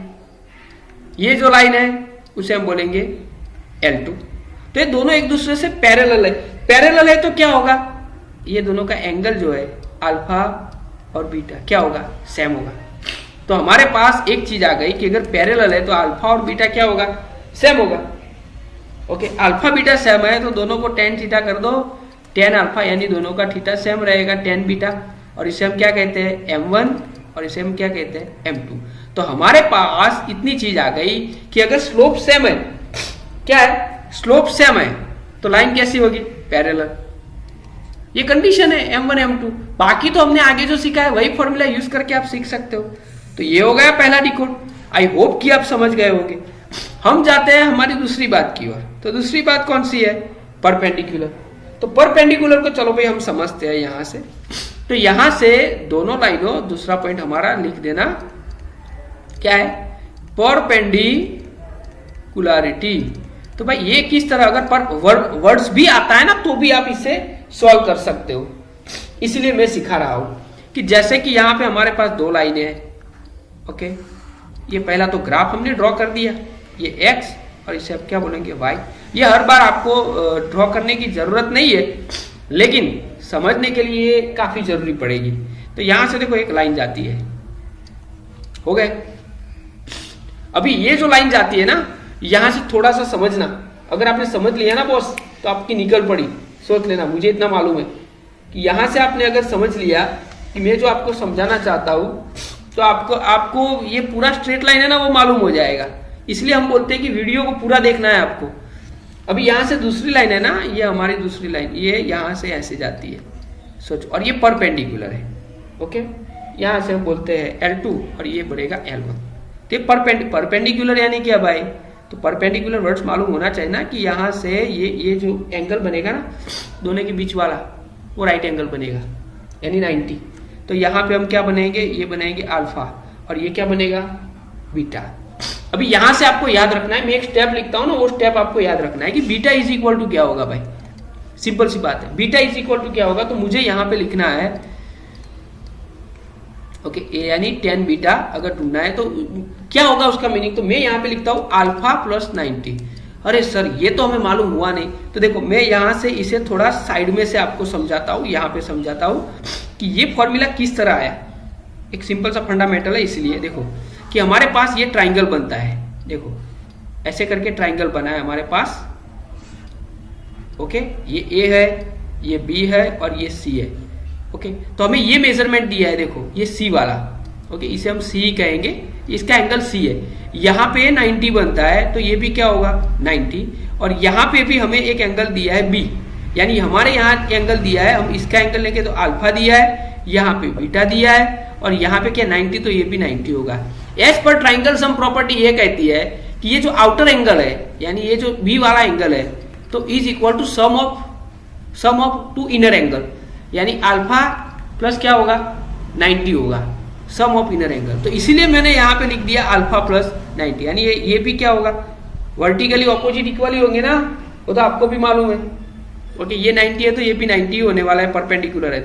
ये जो लाइन है उसे हम बोलेंगे L2। तो ये दोनों एक दूसरे से पैरेलल है। पैरेलल है तो क्या होगा, ये दोनों का एंगल जो है अल्फा और बीटा क्या होगा, सेम होगा। तो हमारे पास एक चीज आ गई कि अगर पैरेलल है तो अल्फा और बीटा क्या होगा, सेम होगा। ओके, अल्फा बीटा सेम है तो दोनों को tan थीटा कर दो, tan अल्फा यानी दोनों का थीटा सेम रहेगा, tan बीटा, और इसे हम क्या कहते हैं, m1, और इसे हम क्या कहते हैं, m2। तो हमारे पास इतनी चीज आ गई कि अगर स्लोप सेम है, क्या है, स्लोप सेम है, तो लाइन कैसी होगी, पैरेलल। ये कंडीशन है m1 m2। बाकी तो हमने आगे जो सीखा है वही फॉर्मूला यूज करके आप सीख सकते हो। तो ये हो गया पहला डिकोड। आई होप कि आप समझ गए होंगे। हम जाते हैं हमारी दूसरी बात की ओर। तो दूसरी बात कौन सी है, परपेंडिकुलर। तो परपेंडिकुलर को चलो भाई हम समझते हैं यहां से। तो यहां से दोनों लाइनों, दूसरा पॉइंट हमारा लिख देना क्या है, परपेंडिकुलरिटी। तो भाई ये किस तरह, अगर वर्ड्स भी आता है ना तो भी आप इसे सॉल्व कर सकते हो। इसलिए मैं सिखा रहा हूं कि जैसे कि यहां पे हमारे पास दो लाइनें हैं, ओके। ये पहला तो ग्राफ हमने ड्रॉ कर दिया, ये x और इसे आप क्या बोलेंगे, y। ये हर बार आपको ड्रॉ करने की जरूरत नहीं है, लेकिन समझने के लिए काफी जरूरी पड़ेगी। तो यहां से देखो एक लाइन जाती है, हो गए। अभी ये जो लाइन जाती है ना, यहां से थोड़ा सा समझना। अगर आपने समझ लिया ना बॉस, तो आपकी निकल पड़ी। सोच लेना, मुझे इतना मालूम है कि यहां से आपने अगर समझ लिया कि मैं जो आपको समझाना चाहता हूं, तो आपको ये पूरा स्ट्रेट लाइन है ना, वो मालूम हो जाएगा। इसलिए हम बोलते हैं कि वीडियो को पूरा देखना है आपको। अभी यहां से दूसरी लाइन है ना, ये हमारी दूसरी लाइन, ये यहां से ऐसे जाती है, सोचो, और ये परपेंडिकुलर है, ओके। यहां से हम बोलते हैं L2 और ये बढ़ेगा L1। तो परपेंडिकुलर यानी क्या भाई, तो परपेंडिकुलर वर्ड्स मालूम होना चाहिए ना कि यहां से ये जो एंगल बनेगा ना दोनों के बीच वाला, वो राइट एंगल बनेगा यानी 90। तो यहां पे हम क्या बनेंगे, ये बनेंगे अल्फा और ये क्या बनेगा, बीटा। अभी यहां से आपको याद रखना है, मैं एक स्टेप लिखता हूं ना, वो स्टेप आपको याद रखना है कि बीटा इज इक्वल टू क्या होगा भाई। सिंपल सी बात है, बीटा इज इक्वल टू क्या होगा, तो मुझे यहां पे लिखना है, ओके, यानी tan बीटा अगर ढूंढना है तो क्या होगा उसका मीनिंग। तो मैं यहां पे लिखता हूं अल्फा प्लस 90। अरे सर ये तो हमें मालूम हुआ नहीं। तो देखो मैं यहां से इसे थोड़ा साइड में से आपको समझाता हूं, यहां पे समझाता हूं कि ये फॉर्मूला किस तरह आया। एक सिंपल सा फंडामेंटल है, इसलिए देखो कि हमारे पास ये ट्राइंगल बनता है, देखो ऐसे करके ट्राइंगल बना है हमारे पास, ओके। ये A है, ये B है और ये C है, ओके। तो हमें ये मेजरमेंट दिया है, देखो ये C वाला, ओके, इसे हम C कहेंगे, इसका एंगल C है। यहाँ पे 90 बनता है, तो ये भी क्या होगा 90, और यहाँ पे भी हमें एक एंगल दिया है B, यानी हमारे यहाँ एंगल दिया है, हम इसका एंगल लेंगे तो अल्फा दिया है, यहाँ पे बीटा दिया है, और यहाँ पे क्या 90, तो ये भी 90 होगा। As per triangle sum property ये कहती है कि ये जो आउटर एंगल है, यानी ये जो B वाला एंगल है, तो is equal to sum of two inner angle, यानी अल्फा प्लस क्या होगा 90 होगा, सम ऑफ इनर एंगल। तो इसीलिए मैंने यहाँ पे लिख दिया अल्फा प्लस 90, यानी ये भी क्या होगा, वर्टिकली ऑपोजिट इक्वली होंगे ना, वो तो आपको भी मालूम है। ओके, ये 90 है तो ये भी 90 होने वाला है, परपेंडिकुलर है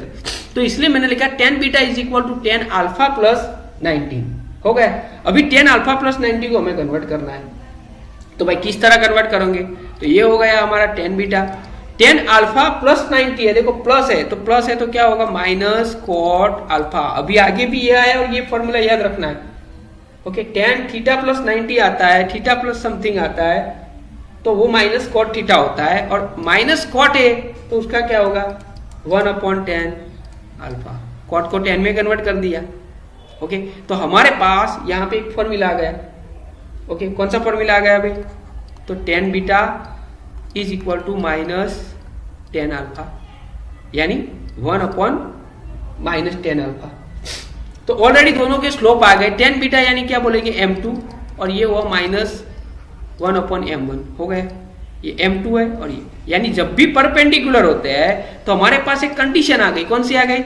तो इसलिए मैंने लिखा tan beta is equal to tan alpha plus 90। हो गया। अभी tan अल्फा प्लस 90 को हमें कन्वर्ट करना है, तो भाई किस तरह कन्वर्ट करोगे, तो ये हो गया हमारा tan beta. tan alpha plus 90 है, देखो प्लस है तो क्या होगा माइनस कॉट अल्फा। अभी आगे भी ये आया और ये फॉर्मूला याद रखना है। ओके, tan थीटा प्लस 90 आता है, थीटा प्लस समथिंग आता है तो वो माइनस कॉट थीटा होता है, और माइनस कॉट है तो उसका क्या होगा 1/tan अल्फा। कॉट को tan में कन्वर्ट कर दिया। ओके, तो हमारे पास यहाँ पे एक फॉर्मूला आ गया। ओके, कौन सा फॉर्मूला आ गया भाई, तो tan beta is equal to minus tan alpha, यानी 1/tan अल्फा। तो ऑलरेडी दोनों के स्लोप आ गए। tan बीटा यानी क्या बोलेंगे m2, और ये हुआ माइनस 1/m1 हो गए। ये m2 है और ये, यानी जब भी परपेंडिकुलर होते हैं तो हमारे पास एक कंडीशन आ गई। कौन सी आ गई,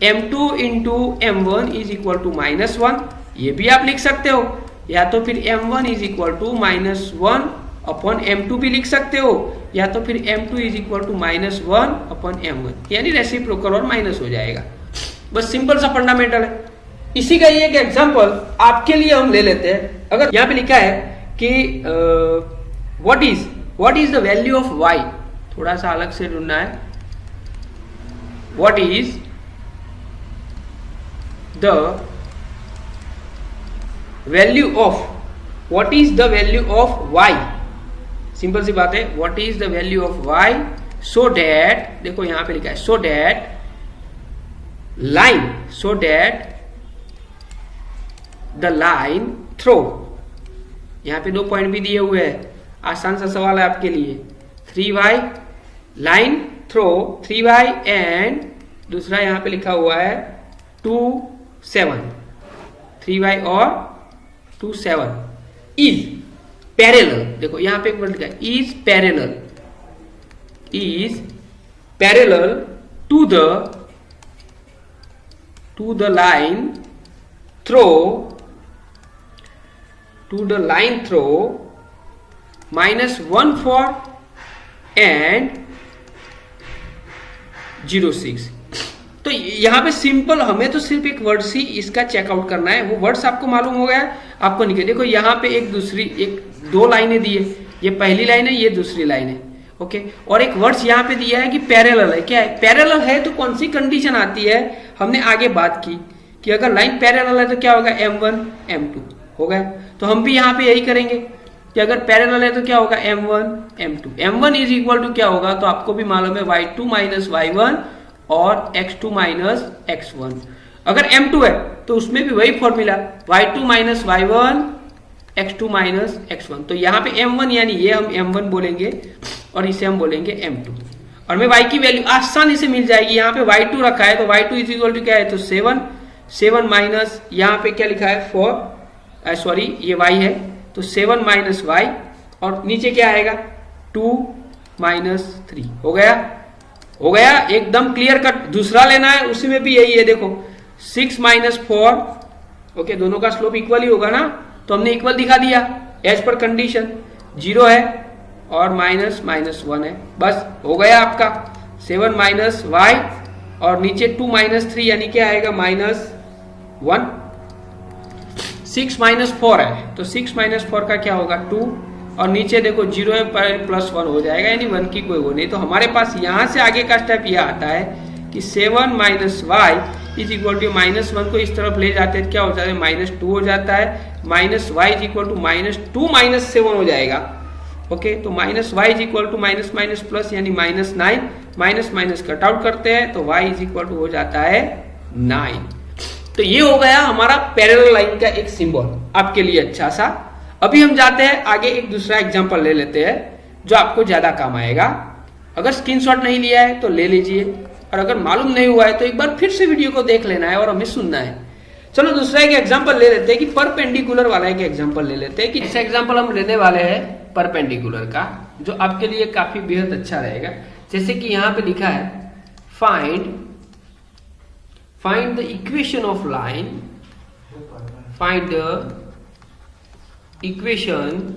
m2 into m1 is equal to -1। ये भी आप लिख सकते हो, या तो फिर m1 is equal to -1/m2 भी लिख सकते हो, या तो फिर m2 is equal to -1/m1, यानी रेसिप्रोकल और माइनस हो जाएगा। बस सिंपल सा फंडामेंटल है। इसी का ये एक एग्जांपल आपके लिए हम ले लेते हैं। अगर यहाँ पे लिखा है कि what is the value of y, थोड़ा सा अलग से ढूंढना है। What is the value of y, simple सी बात है। What is the value of y so that, देखो यहां पे लिखा है so that the line through, यहां पे 2 पॉइंट भी दिए हुए हैं, आसान सा सवाल है आपके लिए। 3y line throw 3y and दूसरा यहां पे लिखा हुआ है 2 7, 3y और 2 7 इज पैरेलल। देखो यहां पे एक वर्ड लिखा है is parallel to the line through -1/4 and 0.6। तो यहां पे सिंपल हमें तो सिर्फ एक वर्ड सी इसका चेकआउट करना है। वो वर्ड्स आपको मालूम हो गया, आपको निकले। देखो यहां पे एक 2 लाइनें दी है, ये पहली लाइन है, ये दूसरी लाइन है। ओके, और एक वर्ड्स यहां पे दिया है कि पैरेलल है। क्या है पैरेलल है, तो कौन सी कंडीशन आती है, हमने आगे बात की कि अगर लाइन पैरेलल है तो क्या होगा m1 m2 हो गया। तो हम भी यहाँ पे यही करेंगे कि अगर पैरेलल है तो क्या होगा m1 m2। m1 is equal to क्या होगा, तो आपको भी मालूम है y2 माइनस y1 और x2 माइनस x1। अगर m2 है तो उसमें भी वही formula y2 minus y1 x2 minus x1। तो यहाँ पे m1 यानी ये हम m1 बोलेंगे और इसे हम बोलेंगे m2, और मैं y की वैल्यू आसानी से मिल जाएगी। यहाँ पे y2 रखा है तो y2 इज इक्वल टू क्या है, तो 7 माइनस यहाँ पे क्या लिखा है 4, सॉरी ये y है, तो 7 माइनस y, और नीचे क्या आएगा 2 माइनस 3 हो गया एकदम क्लियर कट। दूसरा लेना है, उसी में भी यही है। देखो 6 माइनस 4, ओके, दोनों का स्लोप इक्वल ही होगा ना, तो हमने इक्वल दिखा दिया एज पर कंडीशन। 0 है और -1 है, बस हो गया आपका 7 माइनस y, और नीचे 2 माइनस 3 यानी क्या आएगा -1। 6 माइनस 4 है तो 6 माइनस 4 का क्या होगा 2, और नीचे देखो 0 है पर +1 हो जाएगा, यानी 1 की कोई वो नहीं। तो हमारे पास यहां से आगे का स्टेप यह आता है कि 7 minus y is equal to -1 को इस तरफ ले जाते हैं, क्या हो जाता है -2 हो जाता है, minus y is equal to -2 minus 7 हो जाएगा। ओके, तो minus y is equal to minus minus plus यानी -9, माइनस माइनस कट आउट करते हैं तो y इज इक्वल टू हो जाता है 9। तो ये हो गया हमारा पैरेलल लाइन का एक सिंबल आपके लिए अच्छा सा। अभी हम जाते हैं आगे, एक दूसरा एग्जांपल ले लेते हैं जो आपको ज्यादा काम आएगा। अगर स्क्रीनशॉट नहीं लिया है तो ले लीजिए, और अगर मालूम नहीं हुआ है तो एक बार फिर से वीडियो को देख लेना है और हमें सुनना है। चलो दूसरा एक एग्जांपल ले लेते हैं कि परपेंडिकुलर वाला एक एग्जांपल ले लेते हैं कि ऐसा एग्जांपल हम लेने वाले हैं परपेंडिकुलर का, जो आपके लिए काफी बेहद अच्छा रहेगा। जैसे कि यहां पे लिखा है find the equation of line, find the equation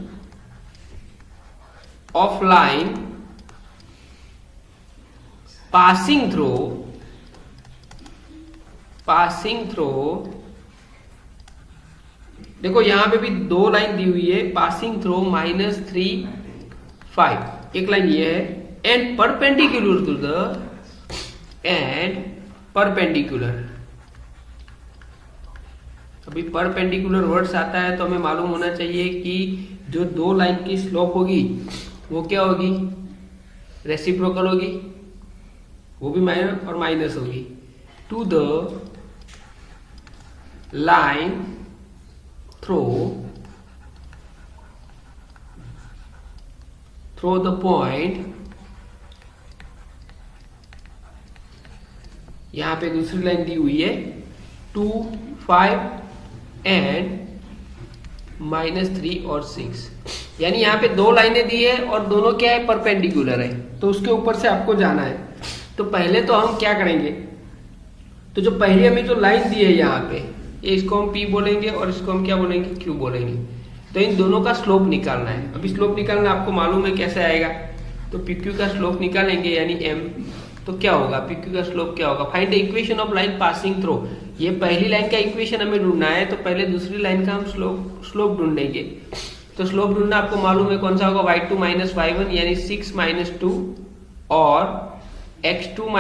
of line passing through देखो यहां पे भी दो लाइन दी हुई है, पासिंग थ्रू -3 5, एक लाइन ये है, एंड परपेंडिकुलर अभी परपेंडिकुलर वर्ड्स आता है तो हमें मालूम होना चाहिए कि जो दो लाइन की स्लोप होगी वो क्या होगी, रेसिप्रोकल होगी, वो भी माइनस और माइनस होगी, to the line through the point, यहां पे दूसरी लाइन दी हुई है 2 5 एंड -3 और 6, यानी यहाँ पे दो लाइनें दी है और दोनों क्या है, परपेंडिकुलर है, तो उसके ऊपर से आपको जाना है। तो पहले तो हम क्या करेंगे, तो जो पहले हमें जो लाइन दी है यहाँ पे, ये इसको हम P बोलेंगे और इसको हम क्या बोलेंगे, Q बोलेंगे। तो इन दोनों का स्लोप निकालना है। अभी स्लोप निकालना आपको मालूम है कैसे आएगा, तो PQ का स्लोप निकालेंगे यानी M, तो क्या होगा, PQ का स्लोप क्या होगा, find the equation of line passing through. ये पहली लाइन का इक्वेशन हमें ढूंढना है, तो पहले दूसरी लाइन का हम स्लोप ढूंढेंगे। तो स्लोप ढूंढना आपको मालूम है कौन सा होगा, y2 - y1 यानी 6 - 2 और x2 -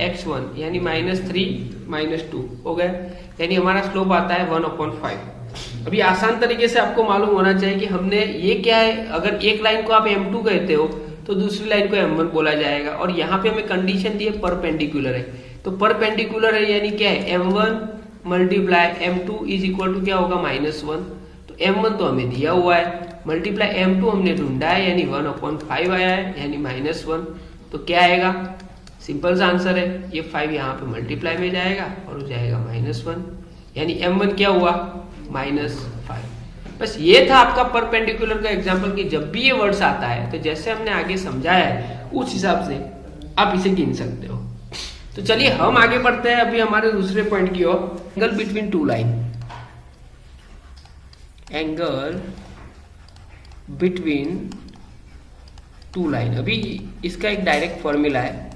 x1 यानी -3 - 2 हो गया, यानी हमारा स्लोप आता है 1/5। अभी आसान तरीके से आपको मालूम होना चाहिए कि हमने ये क्या है, अगर एक लाइन को आप M2 कहते हो तो दूसरी लाइन को M1 बोला जाएगा, और यहाँ पे हमें कंडीशन दी है परपेंडिकुलर है, तो परपेंडिकुलर है यानी क्या है, M1 × M2 is equal to क्या होगा, -1। तो M1 तो हमें दिया हुआ है, मल्टीप्लाई M2 हमने ढूंढा है यानी 1/5 आया है यानी -1। तो क्या आएगा, सिंपल सा आंसर है, ये 5 यहाँ पे मल्टीप्लाई में जाएगा और हो जाएगा -1, यानी M1 क्या हुआ, -5। बस ये था आपका परपेंडिकुलर का एग्जांपल कि जब भी ये वर्ड्स आता है तो जैसे हमने आगे समझाया है उस हिसाब से आप इसे गिन सकते हो। तो चलिए हम आगे बढ़ते हैं अभी हमारे दूसरे पॉइंट की ओर, angle between two line. Angle between two line, अभी इसका एक डायरेक्ट फॉर्मूला है,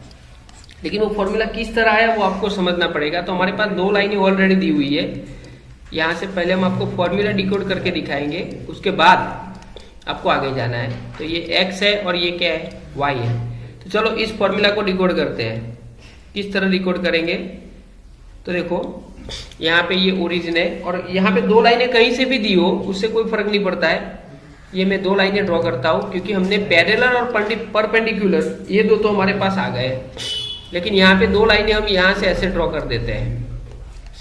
लेकिन वो फॉर्मूला किस तरह है वो आपको समझना पड़ेगा। तो हमारे पास दो लाइनें ऑलरेडी दी हुई है, यहाँ से पहले हम आपको फॉर्मूला डिकोड करके दिखाएंगे, उसके बाद आपको आगे जाना है। तो ये x है और ये क्या है, y है। तो चलो इस फॉर्मूला को डिकोड करते हैं। किस तरह डिकोड करेंगे, तो देखो यहाँ पे ये ओरिजिन है और यहाँ पे दो लाइनें कहीं से भी दी हो उससे कोई फर्क नहीं पड़ता है। ये मैं दो लाइनें ड्रॉ करता हूँ क्योंकि हमने पैरेलल और परपेंडिकुलर ये दो तो हमारे पास आ गए, लेकिन यहाँ पे दो लाइनें हम यहाँ से ऐसे ड्रॉ कर देते हैं,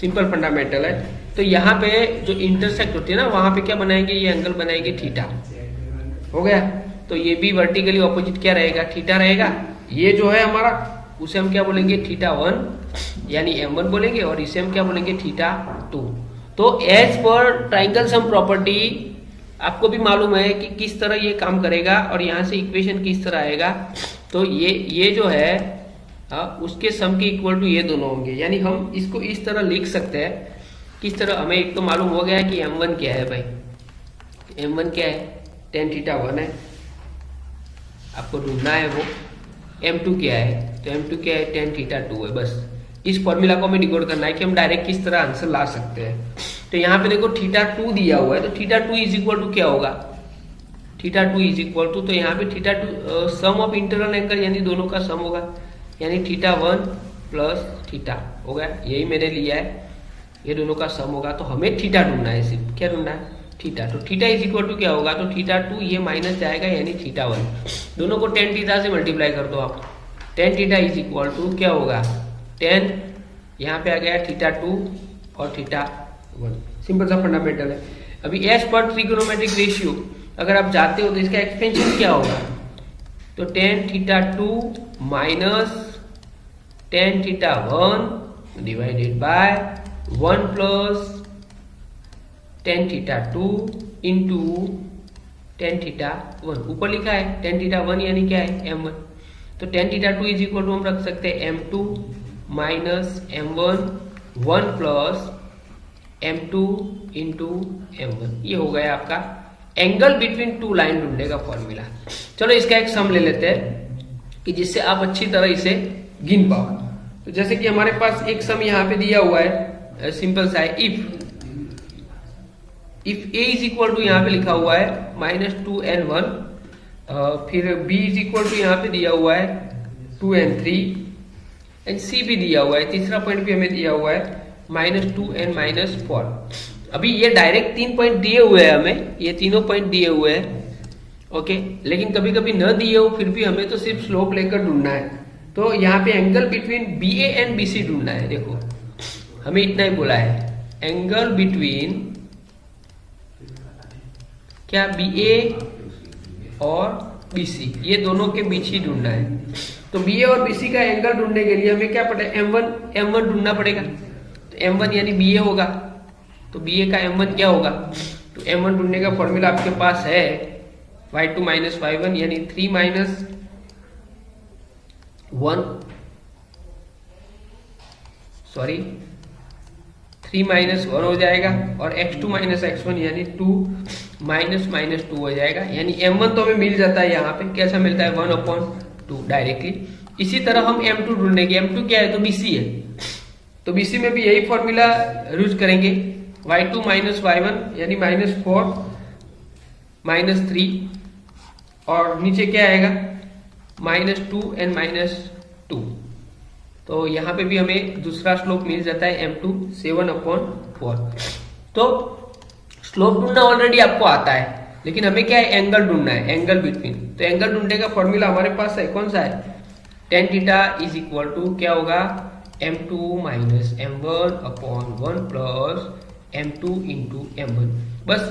सिंपल फंडामेंटल है। तो यहाँ पे जो इंटरसेक्ट होती है ना, वहां पे क्या बनाएंगे, ये एंगल बनाएंगे थीटा, हो गया। तो ये भी वर्टिकली ऑपोजिट क्या रहेगा, थीटा रहेगा। ये जो है हमारा उसे हम क्या बोलेंगे, θ1 यानी M1 बोलेंगे, और इसे हम क्या बोलेंगे, θ2। तो as per triangle sum property आपको भी मालूम है कि किस तरह ये काम करेगा और यहाँ से इक्वेशन किस तरह आएगा। तो ये जो है उसके सम के इक्वल टू ये दोनों होंगे, यानी हम इसको इस तरह लिख सकते हैं। किस तरह, हमें एक तो मालूम हो गया है कि M1 क्या है भाई, M1 क्या है, tan θ1 है, आपको ढूंढना है वो। M2 क्या है, तो M2 क्या है, tan θ2 है। बस इस फॉर्मूला को हमें डिकोड करना है कि हम डायरेक्ट किस तरह आंसर ला सकते हैं। तो यहाँ पे देखो θ2 दिया हुआ है, तो θ2 इज इक्वल टू क्या होगा, θ2 इज इक्वल टू, तो यहाँ पे θ2 सम ऑफ इंटरनल एंगल यानी दोनों का सम होगा, यानी θ1 + θ हो गया। यही मैंने लिया है, ये दोनों का सम होगा। तो हमें थीटा ढूंढना है, सिर्फ क्या ढूंढना है, थीटा। तो थीटा इज इक्वल टू क्या होगा, तो θ2 ये माइनस जाएगा यानी θ1, दोनों को tan θ से मल्टीप्लाई कर दो आप। tan θ इज इक्वल टू क्या होगा, tan यहाँ पे आ गया θ2 और θ1, सिंपल सा फंडामेंटल है। अभी एज पर ट्रिगोनोमेट्रिक रेशियो अगर आप जाते हो तो इसका एक्सपेंशन क्या होगा, तो tan θ2 minus tan θ1 divided by 1 + tan θ2 into tan θ1, ऊपर लिखा है tan θ1 यानी क्या है, M1। तो tan θ2 इज इक्वल टू हम रख सकते हैं M2 minus M1 1 + M2 into M1, ये हो गया आपका एंगल बिटवीन टू लाइन ढूंढने का फॉर्मूला। चलो इसका एक सम ले लेते हैं कि जिससे आप अच्छी तरह इसे गिन पाओ। तो जैसे कि हमारे पास एक सम यहाँ पे दिया हुआ है, सिंपल सा है, if a is equal to यहाँ पे लिखा हुआ है -2n1, फिर b इज इक्वल टू यहाँ पे दिया हुआ है 2n3 एंड c भी दिया हुआ है, तीसरा पॉइंट भी हमें दिया हुआ है -2n-4। अभी ये डायरेक्ट 3 पॉइंट दिए हुए हैं हमें, ये तीनों पॉइंट दिए हुए हैं, ओके। लेकिन कभी कभी न दिए हो फिर भी हमें तो सिर्फ स्लोप लेकर ढूंढना है। तो यहाँ पे angle between BA and BC ढूंढना है। देखो हमें इतना ही बोला है, एंगल बिटवीन क्या BA और BC, ये दोनों के बीच ही ढूंढना है। तो BA और BC का एंगल ढूंढने के लिए हमें क्या पता है, M1 ढूंढना पड़ेगा। तो M1 यानी BA होगा, तो BA का M1 क्या होगा, तो M1 ढूंढने का फॉर्मूला आपके पास है y2 - y1 यानी 3 - 1 हो जाएगा, और x2 - x1 यानी 2 - -2 हो जाएगा। यानी M1 तो हमें मिल जाता है, यहाँ पे कैसा मिलता है 1/2 डायरेक्टली। इसी तरह हम M2 ढूंढेंगे, M2 क्या है, तो BC है। तो BC में भी यही फॉर्मूला यूज करेंगे, y2 - y1 यानी -4 - 3, और नीचे क्या आएगा -2 and -2। तो यहाँ पे भी हमें दूसरा स्लोप मिल जाता है M2 7/4। तो स्लोप ढूंढना ऑलरेडी आपको आता है, लेकिन हमें क्या है, एंगल ढूंढना है, एंगल बिटवीन। तो एंगल ढूंढने का फॉर्मूला हमारे पास है, कौन सा है, tan theta is equal to क्या होगा, M2 - M1/1 plus M2 into M1। बस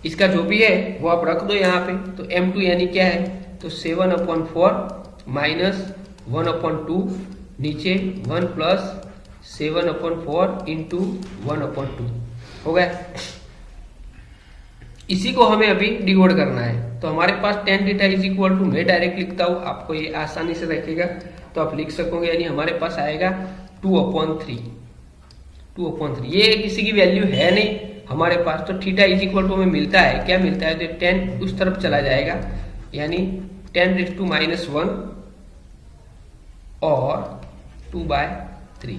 इसका जो भी है वो आप रख दो यहाँ पे। तो M2 यानी क्या है, तो 7/4 माइनस 1/2, नीचे 1 प्लस 7/4 इंटू 1/2 हो गया। इसी को हमें अभी डिवाइड करना है। तो हमारे पास tan theta is equal to, मैं डायरेक्ट लिखता हूँ, आपको ये आसानी से रखेगा तो आप लिख सकोगे, यानी हमारे पास आएगा 2/3। ये किसी की वैल्यू है नहीं हमारे पास, तो थीटा इज इक्वल टू हमें मिलता है, क्या मिलता है, तो 10 उस तरफ चला जाएगा, यानी 10⁻⁻1 और 2/3।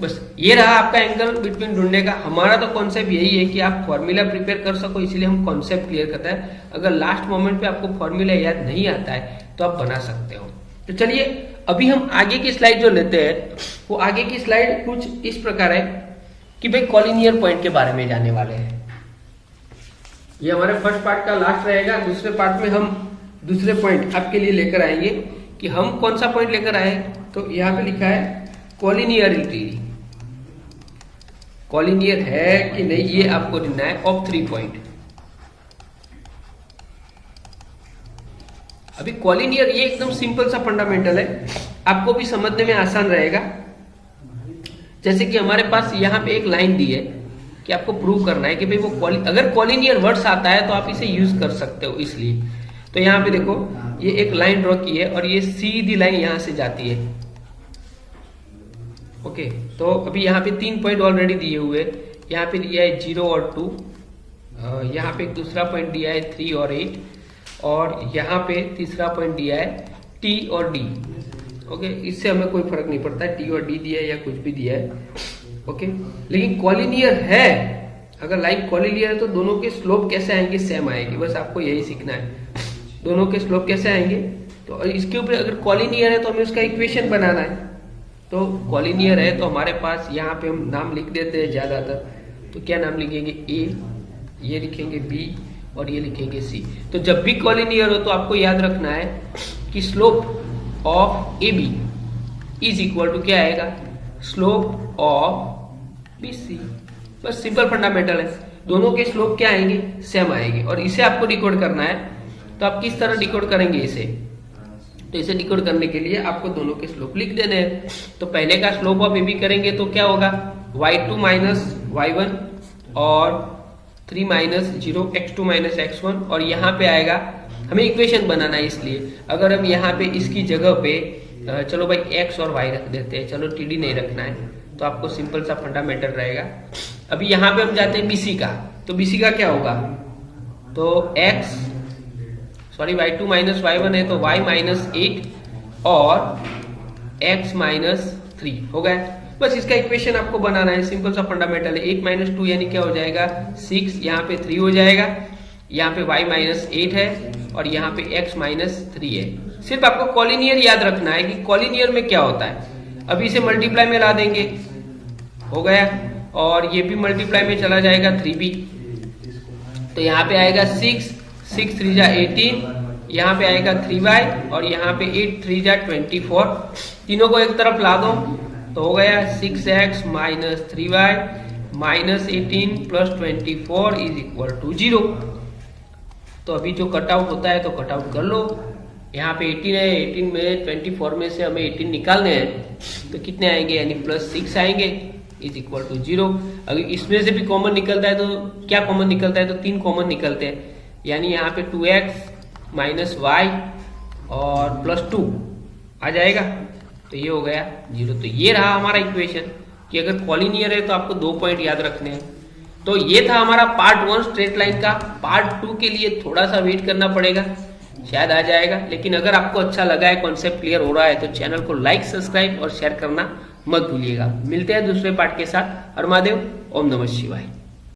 बस ये रहा आपका एंगल बिटवीन ढूंढने का। हमारा तो कॉन्सेप्ट यही है कि आप फॉर्मूला प्रिपेयर कर सको, इसलिए हम कॉन्सेप्ट क्लियर करते हैं। अगर लास्ट मोमेंट पे आपको फॉर्मूला याद नहीं आता है तो आप बना सकते हो। तो चलिए अभी हम आगे की स्लाइड जो लेते हैं, वो आगे की स्लाइड कुछ इस प्रकार है कि भाई कॉलिनियर पॉइंट के बारे में जानने वाले हैं। ये हमारे फर्स्ट पार्ट का लास्ट रहेगा। दूसरे पार्ट में हम दूसरे पॉइंट आपके लिए लेकर आएंगे कि हम कौन सा पॉइंट लेकर आए। तो यहाँ पे लिखा है कॉलिनियरिटी, कॉलिनियर है कि नहीं ये आपको ढूंढना है ऑफ 3 पॉइंट। अभी कॉलिनियर ये एकदम सिंपल सा फंडामेंटल है, आपको भी समझने में आसान रहेगा। जैसे कि हमारे पास यहाँ पे एक लाइन दी है कि आपको प्रूव करना है कि भाई वो अगर कॉलिनियर वर्ड्स आता है तो आप इसे यूज कर सकते हो। इसलिए तो यहाँ पे देखो ये एक लाइन ड्रॉ की है और ये सीधी लाइन यहाँ से जाती है। ओके, तो अभी यहाँ पे 3 पॉइंट ऑलरेडी दिए हुए, यहाँ पे दिया है 0 और 2, यहाँ पे एक दूसरा पॉइंट दिया है 3 और 8, और यहाँ पे तीसरा पॉइंट दिया है T और D। ओके, इससे हमें कोई फर्क नहीं पड़ता है T और D दिया है या कुछ भी दिया है। ओके, लेकिन कॉलिनियर है, अगर लाइन कॉलिनियर है तो दोनों के स्लोप कैसे आएंगे, सेम आएंगे। बस आपको यही सीखना है, दोनों के स्लोप कैसे आएंगे। तो इसके ऊपर अगर कॉलिनियर है तो हमें उसका इक्वेशन बनाना है। तो कॉलिनियर है तो हमारे पास यहाँ पे हम नाम लिख देते हैं ज्यादातर। तो क्या नाम लिखेंगे, A, ये लिखेंगे B और ये लिखेंगे C। तो जब भी कॉलिनियर हो तो आपको याद रखना है कि slope of AB is equal to क्या आएगा, स्लोप ऑफ BC। बस सिंपल फंडामेंटल है, दोनों के स्लोप क्या आएंगे, सेम आएंगे। और इसे आपको डिकोड करना है, तो आप किस तरह डिकोड करेंगे इसे। तो इसे डिकोड करने के लिए आपको दोनों के स्लोप लिख देने हैं। तो पहले का स्लोप ऑफ AB करेंगे तो क्या होगा, y2 माइनस y1 और 3 माइनस 0 x2 माइनस x1, और यहाँ पे आएगा, हमें इक्वेशन बनाना है इसलिए अगर हम यहाँ पे इसकी जगह पे चलो भाई x और y रख देते हैं, चलो TD नहीं रखना है, तो आपको सिंपल सा फंडामेंटल रहेगा। अभी यहाँ पे हम जाते हैं BC का, तो BC का क्या होगा, तो y2 माइनस y1 है तो y माइनस 8 और x माइनस 3 हो गया। बस इसका इक्वेशन आपको बनाना है, सिंपल सा फंडामेंटल है। 8 माइनस 2 यानी क्या हो जाएगा 6, यहाँ पे 3 हो जाएगा, यहाँ पे y माइनस 8 है और यहाँ पे x माइनस 3 है। सिर्फ आपको कॉलिनियर याद रखना है कि कॉलिनियर में क्या होता है। अभी इसे मल्टीप्लाई में ला देंगे, हो गया, और ये भी मल्टीप्लाई में चला जाएगा 3b, तो यहाँ पे आएगा 6, 6 3 जा 18, यहाँ पे आएगा 3y और यहाँ पे 8 3 जा 24, तीनों को एक तरफ ला दो तो हो गया 6x minus 3y minus 18 plus 24 is equal to 0। तो अभी जो कट आउट होता है तो कट आउट कर लो। यहाँ पे 18 है, 18 में 24 में से हमें 18 निकालने हैं तो कितने आएंगे, यानी प्लस 6 आएंगे इज इक्वल टू 0। अगर इसमें से भी कॉमन निकलता है तो क्या कॉमन निकलता है, तो 3 कॉमन निकलते हैं, यानी यहाँ पे 2x माइनस y और प्लस 2 आ जाएगा, तो ये हो गया 0। तो ये रहा हमारा इक्वेशन कि अगर कॉलिनियर है तो आपको 2 पॉइंट याद रखने हैं। तो ये था हमारा पार्ट 1 स्ट्रेट लाइन का। पार्ट 2 के लिए थोड़ा सा वेट करना पड़ेगा, शायद आ जाएगा। लेकिन अगर आपको अच्छा लगा है, कॉन्सेप्ट क्लियर हो रहा है, तो चैनल को लाइक, सब्सक्राइब और शेयर करना मत भूलिएगा। मिलते हैं दूसरे पार्ट के साथ। हर महादेव, ओम नमः शिवाय।